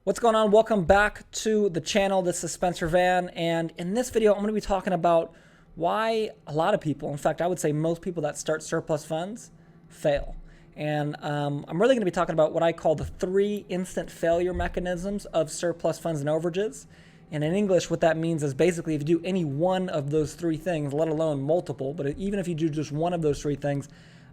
What's going on? Welcome back to the channel. This is Spencer Van, and in this video I'm going to be talking about why a lot of people, in fact I would say most people that start surplus funds fail. And I'm really going to be talking about what I call the 3 instant failure mechanisms of surplus funds and overages. And in English, what that means is basically if you do any one of those 3 things, let alone multiple, but even if you do just one of those 3 things,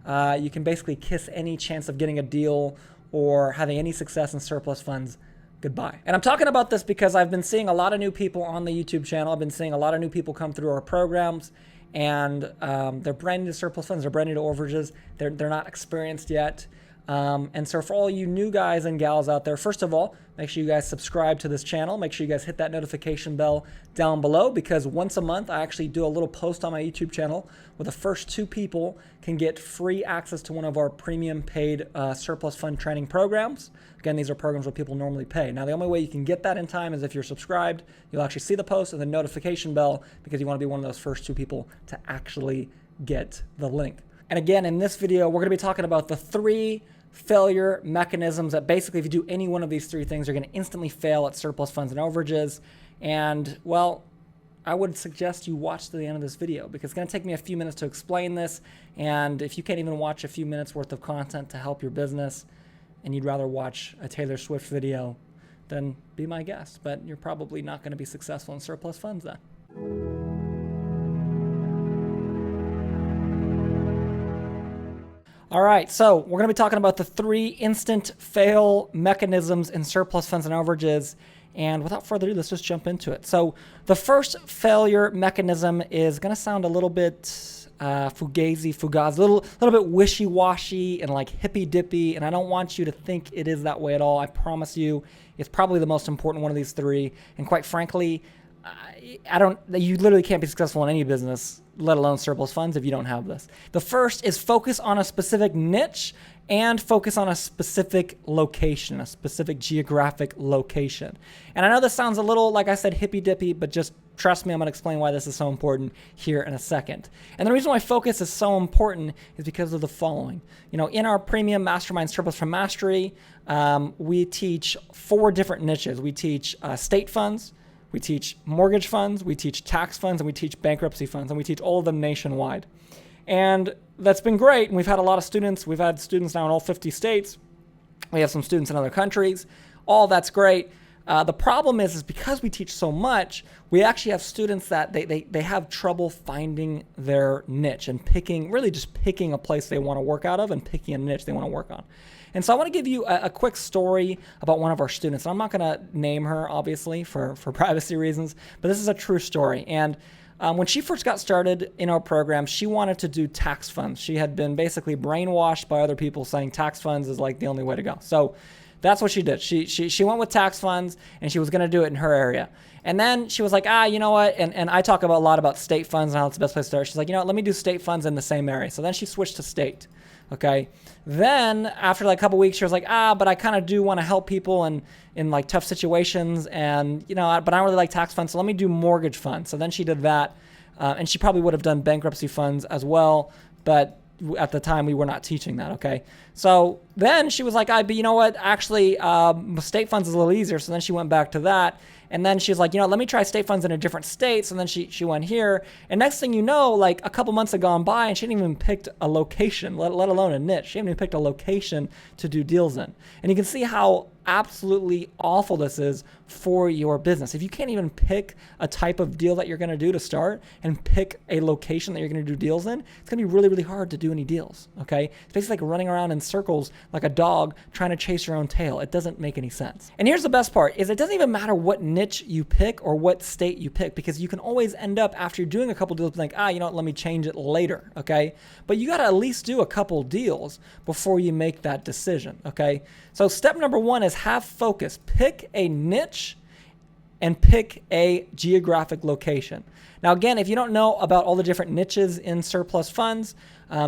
you can basically kiss any chance of getting a deal or having any success in surplus funds goodbye. And I'm talking about this because I've been seeing a lot of new people on the YouTube channel. I've been seeing a lot of new people come through our programs, and they're brand new to surplus funds, they're brand new to overages, they're not experienced yet. And so for all you new guys and gals out there, first of all, make sure you guys subscribe to this channel. Make sure you guys hit that notification bell down below, because once a month I actually do a little post on my YouTube channel where the first 2 people can get free access to one of our premium paid surplus fund training programs. Again, these are programs where people normally pay. Now, the only way you can get that in time is if you're subscribed. You'll actually see the post and the notification bell, because you want to be one of those first 2 people to actually get the link. And again, in this video, we're going to be talking about the 3 failure mechanisms that basically if you do any one of these 3 things, you're going to instantly fail at surplus funds and overages. And well, I would suggest you watch to the end of this video, because it's going to take me a few minutes to explain this. And if you can't even watch a few minutes worth of content to help your business, and you'd rather watch a Taylor Swift video, then be my guest. But you're probably not going to be successful in surplus funds then. All right, so we're going to be talking about the 3 instant fail mechanisms in surplus funds and overages. And without further ado, let's just jump into it. So the first failure mechanism is going to sound a little bit fugazi, a little bit wishy-washy and like hippy-dippy. And I don't want you to think it is that way at all. I promise you, it's probably the most important one of these 3. And quite frankly, you literally can't be successful in any business, let alone surplus funds, if you don't have this. The first is focus on a specific niche and focus on a specific location, a specific geographic location. And I know this sounds a little, like I said, hippy-dippy, but just trust me, I'm going to explain why this is so important here in a second. And the reason why focus is so important is because of the following. You know, in our premium mastermind Surplus from Mastery, we teach 4 different niches. We teach state funds, we teach mortgage funds, we teach tax funds, and we teach bankruptcy funds, and we teach all of them nationwide. And that's been great, and we've had a lot of students. We've had students now in all 50 states. We have some students in other countries. All that's great. The problem is because we teach so much, we actually have students that they have trouble finding their niche and really just picking a place they want to work out of and picking a niche they want to work on. And so I want to give you a quick story about one of our students. I'm not going to name her, obviously, for privacy reasons, but this is a true story. And when she first got started in our program, she wanted to do tax funds. She had been basically brainwashed by other people saying tax funds is like the only way to go. So that's what she did. She went with tax funds, and she was going to do it in her area. And then she was like, you know what? And I talk a lot about state funds and how it's the best place to start. She's like, you know what? Let me do state funds in the same area. So then she switched to state. Okay. Then after like a couple weeks, she was like, but I kind of do want to help people in like tough situations, and but I don't really like tax funds, so let me do mortgage funds. So then she did that, and she probably would have done bankruptcy funds as well, but at the time we were not teaching that. Okay. So then she was like, but you know what? Actually, state funds is a little easier. So then she went back to that. And then she's like, let me try state funds in a different state. So then she went here. And next thing you know, like a couple months had gone by, and she hadn't even picked a location, let alone a niche. She hadn't even picked a location to do deals in. And you can see how absolutely awful this is for your business. If you can't even pick a type of deal that you're going to do to start and pick a location that you're going to do deals in, it's going to be really, really hard to do any deals. Okay. It's basically like running around in circles like a dog trying to chase your own tail. It doesn't make any sense. And here's the best part is it doesn't even matter what niche you pick or what state you pick, because you can always end up after you're doing a couple deals like, you know what, let me change it later. Okay. But you got to at least do a couple deals before you make that decision. Okay. So step number 1 is have focus. Pick a niche and pick a geographic location. Now, again, if you don't know about all the different niches in surplus funds,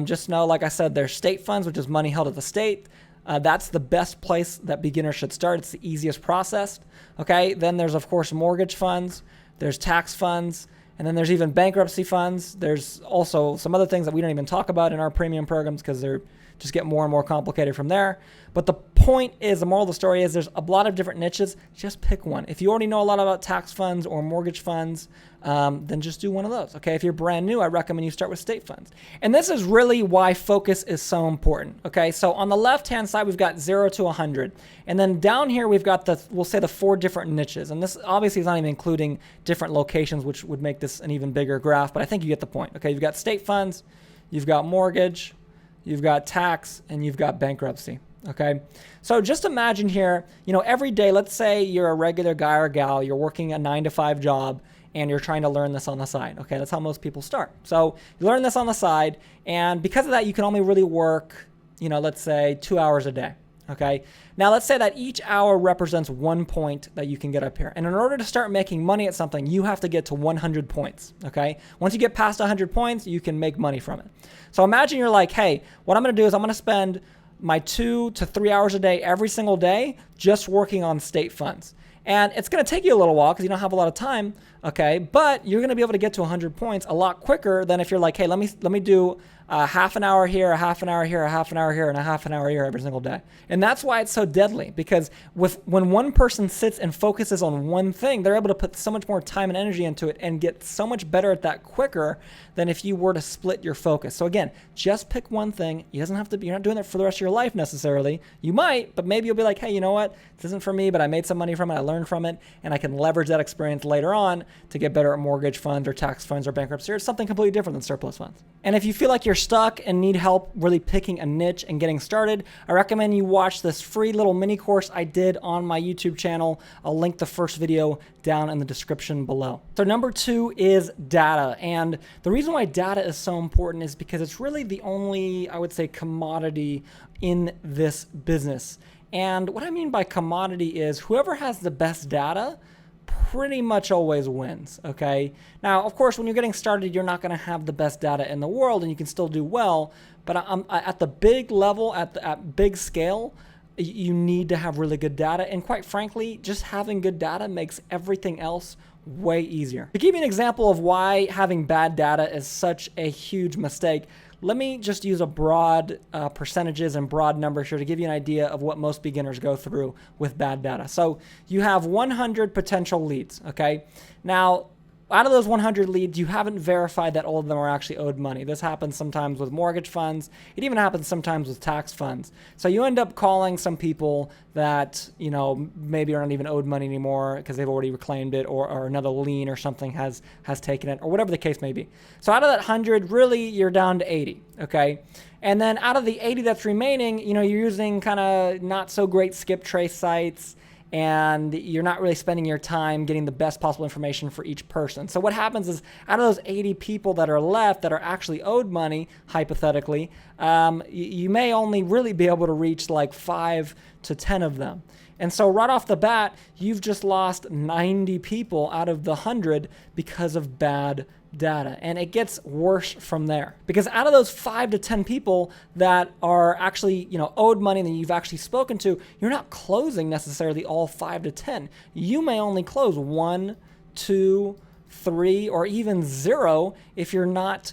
just know, like I said, there's state funds, which is money held at the state. That's the best place that beginners should start. It's the easiest process. Okay. Then there's, of course, mortgage funds. There's tax funds. And then there's even bankruptcy funds. There's also some other things that we don't even talk about in our premium programs because they're just get more and more complicated from there. But the point is, the moral of the story is there's a lot of different niches. Just pick one. If you already know a lot about tax funds or mortgage funds, then just do one of those. Okay, if you're brand new, I recommend you start with state funds. And this is really why focus is so important. Okay, so on the left-hand side, we've got 0 to 100. And then down here, we've got we'll say the 4 different niches. And this obviously is not even including different locations, which would make this an even bigger graph, but I think you get the point. Okay, you've got state funds, you've got mortgage, you've got tax, and you've got bankruptcy. Okay, so just imagine here, every day, let's say you're a regular guy or gal, you're working a 9-to-5 job, and you're trying to learn this on the side. Okay, that's how most people start. So you learn this on the side, and because of that, you can only really work, let's say 2 hours a day. Okay, now let's say that each hour represents 1 point that you can get up here. And in order to start making money at something, you have to get to 100 points. Okay, once you get past 100 points, you can make money from it. So imagine you're like, hey, what I'm gonna do is I'm gonna spend my 2 to 3 hours a day every single day just working on state funds. And it's going to take you a little while because you don't have a lot of time, okay? But you're going to be able to get to 100 points a lot quicker than if you're like, hey, let me do a half an hour here, a half an hour here, a half an hour here, and a half an hour here every single day. And that's why it's so deadly, because when one person sits and focuses on one thing, they're able to put so much more time and energy into it and get so much better at that quicker than if you were to split your focus. So again, just pick one thing. It doesn't have to be, you're not doing it for the rest of your life necessarily. You might, but maybe you'll be like, hey, you know what? This isn't for me, but I made some money from it. I learned from it, and I can leverage that experience later on to get better at mortgage funds or tax funds or bankruptcy or something completely different than surplus funds. And if you feel like you're stuck and need help really picking a niche and getting started, I recommend you watch this free little mini course I did on my YouTube channel. I'll link the first video down in the description below. So number 2 is data. And the reason why data is so important is because it's really the only, I would say, commodity in this business. And what I mean by commodity is whoever has the best data pretty much always wins, okay? Now, of course, when you're getting started, you're not going to have the best data in the world, and you can still do well. But at the big level, at big scale, you need to have really good data. And quite frankly, just having good data makes everything else way easier. To give you an example of why having bad data is such a huge mistake, let me just use a broad percentages and broad numbers here to give you an idea of what most beginners go through with bad data. So you have 100 potential leads, okay? Now, out of those 100 leads, you haven't verified that all of them are actually owed money. This happens sometimes with mortgage funds. It even happens sometimes with tax funds. So you end up calling some people that, maybe aren't even owed money anymore because they've already reclaimed it, or another lien or something has taken it, or whatever the case may be. So out of that 100, really, you're down to 80, okay? And then out of the 80 that's remaining, you're using kind of not so great skip trace sites, and you're not really spending your time getting the best possible information for each person. So what happens is, out of those 80 people that are left that are actually owed money, hypothetically, you may only really be able to reach like 5 to 10 of them. And so right off the bat, you've just lost 90 people out of the 100 because of bad data. And it gets worse from there, because out of those 5 to 10 people that are actually, owed money that you've actually spoken to, you're not closing necessarily all 5 to 10. You may only close 1, 2, 3, or even 0 if you're not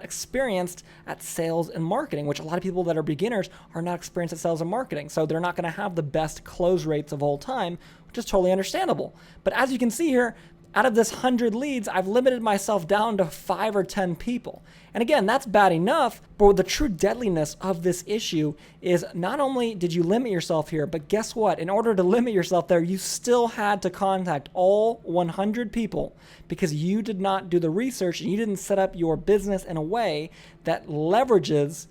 experienced at sales and marketing, which a lot of people that are beginners are not experienced at sales and marketing. So they're not going to have the best close rates of all time, which is totally understandable. But as you can see here, out of this 100 leads, I've limited myself down to 5 or 10 people. And again, that's bad enough, but the true deadliness of this issue is not only did you limit yourself here, but guess what? In order to limit yourself there, you still had to contact all 100 people because you did not do the research and you didn't set up your business in a way that leverages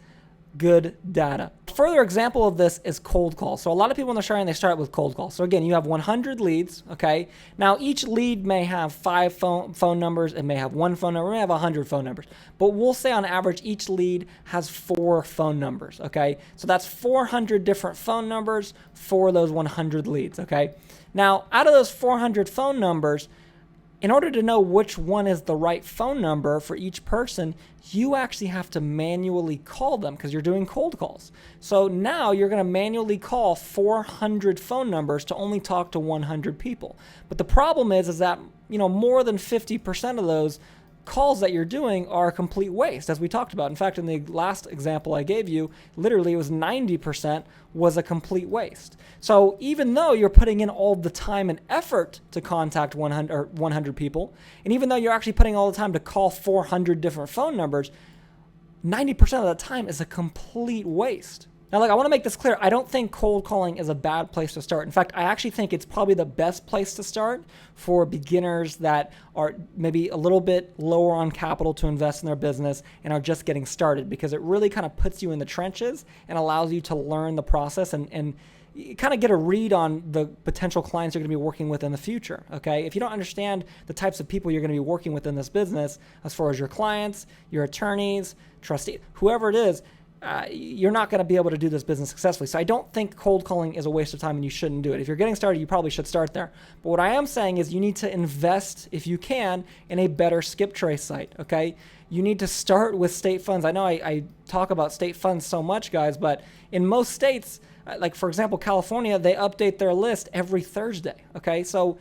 good data. A further example of this is cold calls. So a lot of people when they're starting, they start with cold calls. So again, you have 100 leads, okay? Now each lead may have 5 phone numbers, it may have 1 phone number, it may have 100 phone numbers. But we'll say on average, each lead has 4 phone numbers, okay? So that's 400 different phone numbers for those 100 leads, okay? Now, out of those 400 phone numbers, in order to know which one is the right phone number for each person, you actually have to manually call them because you're doing cold calls. So now you're going to manually call 400 phone numbers to only talk to 100 people. But the problem is that, more than 50% of those calls that you're doing are a complete waste, as we talked about. In fact, in the last example I gave you, literally it was 90% was a complete waste. So even though you're putting in all the time and effort to contact 100 people, and even though you're actually putting all the time to call 400 different phone numbers, 90% of the time is a complete waste. Now, I want to make this clear. I don't think cold calling is a bad place to start. In fact, I actually think it's probably the best place to start for beginners that are maybe a little bit lower on capital to invest in their business and are just getting started, because it really kind of puts you in the trenches and allows you to learn the process and kind of get a read on the potential clients you're going to be working with in the future, okay? If you don't understand the types of people you're going to be working with in this business, as far as your clients, your attorneys, trustees, whoever it is, you're not going to be able to do this business successfully. So I don't think cold calling is a waste of time, and you shouldn't do it. If you're getting started, you probably should start there. But what I am saying is you need to invest, if you can, in a better skip trace site, okay? You need to start with state funds. I know I talk about state funds so much, guys, but in most states, like for example, California, they update their list every Thursday, okay? So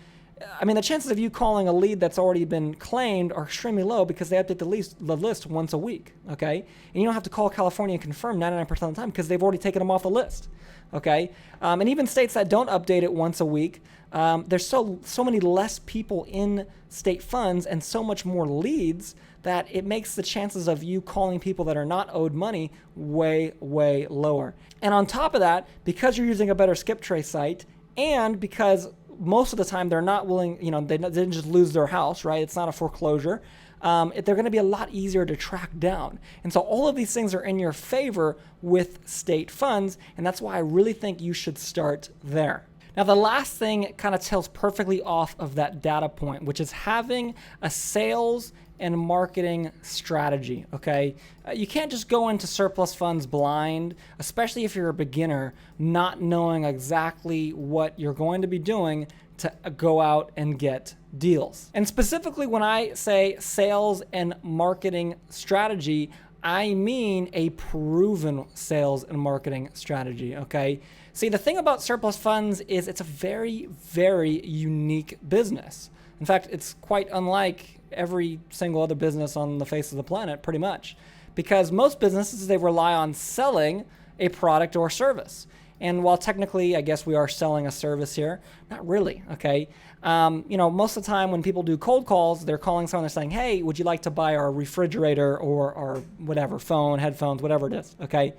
I mean, the chances of you calling a lead that's already been claimed are extremely low because they update the list once a week, okay? And you don't have to call California and confirm 99% of the time because they've already taken them off the list, okay? And even states that don't update it once a week, there's so many less people in state funds and so much more leads that it makes the chances of you calling people that are not owed money way, way lower. And on top of that, because you're using a better skip trace site, and because most of the time they're not willing, they didn't just lose their house, right? It's not a foreclosure. They're going to be a lot easier to track down. And so all of these things are in your favor with state funds, and that's why I really think you should start there. Now, the last thing kind of tails perfectly off of that data point, which is having a sales and marketing strategy, okay? You can't just go into surplus funds blind, especially if you're a beginner, not knowing exactly what you're going to be doing to go out and get deals. And specifically when I say sales and marketing strategy, I mean a proven sales and marketing strategy, okay? See, the thing about surplus funds is it's a very, very unique business. In fact, it's quite unlike every single other business on the face of the planet, pretty much. Because most businesses, they rely on selling a product or service. And while technically, I guess we are selling a service here, not really, okay? Most of the time when people do cold calls, they're calling someone, they're saying, hey, would you like to buy our refrigerator or our whatever, phone, headphones, whatever it is, okay?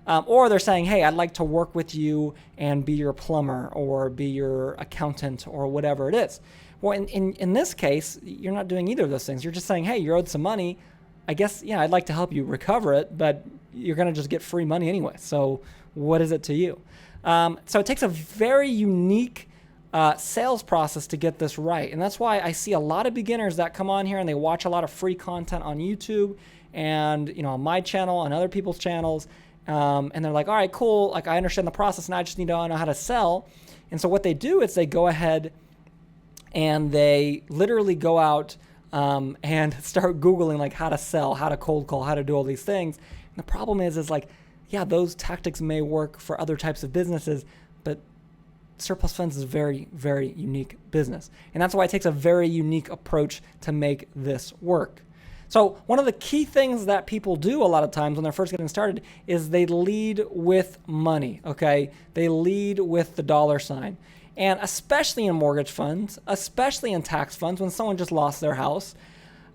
Or they're saying, hey, I'd like to work with you and be your plumber or be your accountant or whatever it is. Well, in this case, you're not doing either of those things. You're just saying, hey, you're owed some money. I guess, yeah, I'd like to help you recover it, but you're going to just get free money anyway. So what is it to you? So it takes a very unique sales process to get this right. And that's why I see a lot of beginners that come on here and they watch a lot of free content on YouTube and, on my channel and other people's channels. And they're like, all right, cool. Like, I understand the process and I just need to know how to sell. And so what they do is they go ahead and they literally go out and start Googling like how to sell, how to cold call, how to do all these things. And the problem is like, yeah, those tactics may work for other types of businesses, but surplus funds is a very, very unique business. And that's why it takes a very unique approach to make this work. So one of the key things that people do a lot of times when they're first getting started is they lead with money, okay? They lead with the dollar sign. And especially in mortgage funds, especially in tax funds, when someone just lost their house,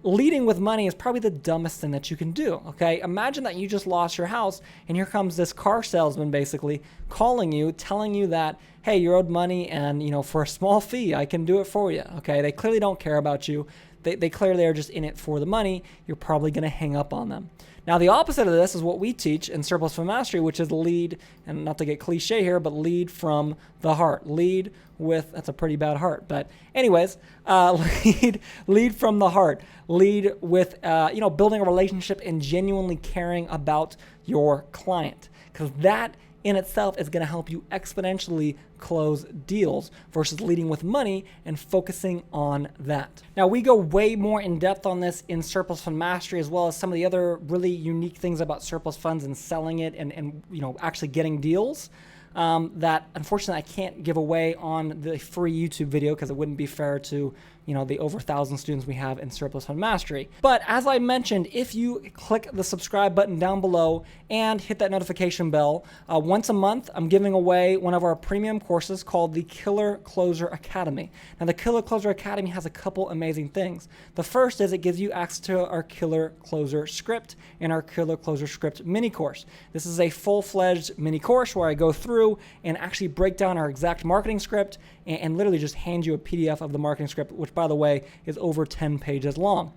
leading with money is probably the dumbest thing that you can do, okay? Imagine that you just lost your house and here comes this car salesman basically calling you, telling you that, hey, you're owed money and, for a small fee, I can do it for you, okay? They clearly don't care about you. They clearly are just in it for the money. You're probably going to hang up on them. Now, the opposite of this is what we teach in Surplus Fund Mastery, which is lead, and not to get cliche here, but lead from the heart. Lead with, that's a pretty bad heart, but anyways, lead from the heart. Lead with, building a relationship and genuinely caring about your client, because that in itself is going to help you exponentially close deals versus leading with money and focusing on that. Now, we go way more in depth on this in Surplus Fund Mastery, as well as some of the other really unique things about surplus funds and selling it and actually getting deals. that unfortunately I can't give away on the free YouTube video because it wouldn't be fair to the over 1,000 students we have in Surplus Fund Mastery. But as I mentioned, if you click the subscribe button down below and hit that notification bell, once a month I'm giving away one of our premium courses called the Killer Closer Academy. Now the Killer Closer Academy has a couple amazing things. The first is it gives you access to our Killer Closer script and our Killer Closer script mini course. This is a full-fledged mini course where I go through and actually break down our exact marketing script and literally just hand you a PDF of the marketing script, which by the way is over 10 pages long.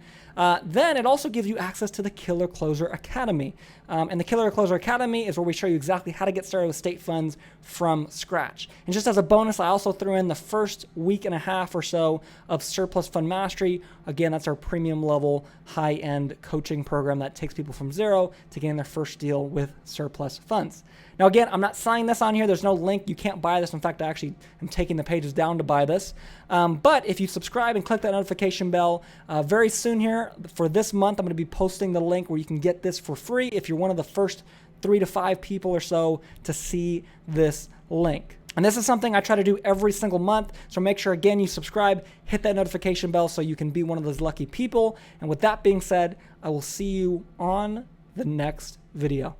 Then it also gives you access to the Killer Closer Academy. And the Killer Closer Academy is where we show you exactly how to get started with state funds from scratch. And just as a bonus, I also threw in the first week and a half or so of Surplus Fund Mastery. Again, that's our premium level, high-end coaching program that takes people from zero to getting their first deal with surplus funds. Now again, I'm not signing this on here. There's no link. You can't buy this. In fact, I actually am taking the pages down to buy this. But if you subscribe and click that notification bell, very soon here for this month, I'm going to be posting the link where you can get this for free if you're one of the first 3 to 5 people or so to see this link. And this is something I try to do every single month. So make sure, again, you subscribe, hit that notification bell so you can be one of those lucky people. And with that being said, I will see you on the next video.